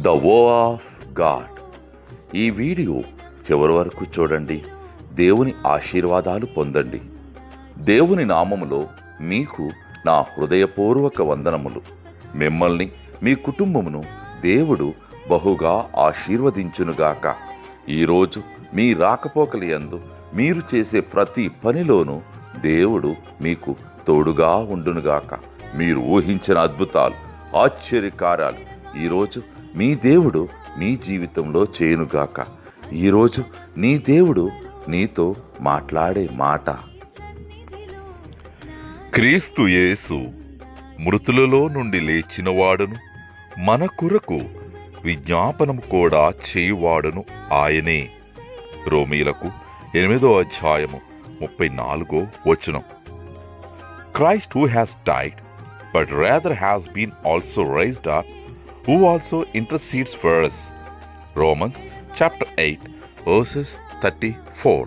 The వో of God. ఈ video చివరి వరకు చూడండి. దేవుని ఆశీర్వాదాలు పొందండి. దేవుని నామములో మీకు నా హృదయపూర్వక వందనములు. మిమ్మల్ని మీ కుటుంబమును దేవుడు బహుగా ఆశీర్వదించునుగాక. ఈరోజు మీ రాకపోకలి యందు మీరు చేసే ప్రతి పనిలోనూ దేవుడు మీకు తోడుగా ఉండునుగాక. మీరు ఊహించిన అద్భుతాలు, ఆశ్చర్యకార్యాలు ఈరోజు మీ దేవుడు నీ జీవితంలో చేయునుగాక. ఈరోజు నీ దేవుడు నీతో మాట్లాడే మాట. క్రీస్తు యేసు మృతులలో నుండి లేచినవాడును, మన కొరకు విజ్ఞాపనము కూడా చేయువాడును ఆయనే. రోమీలకు 8వ అధ్యాయము 34వ వచనం. Christ who has died, but rather has been also raised up, who also intercedes for us. Romans chapter 8 verses 34.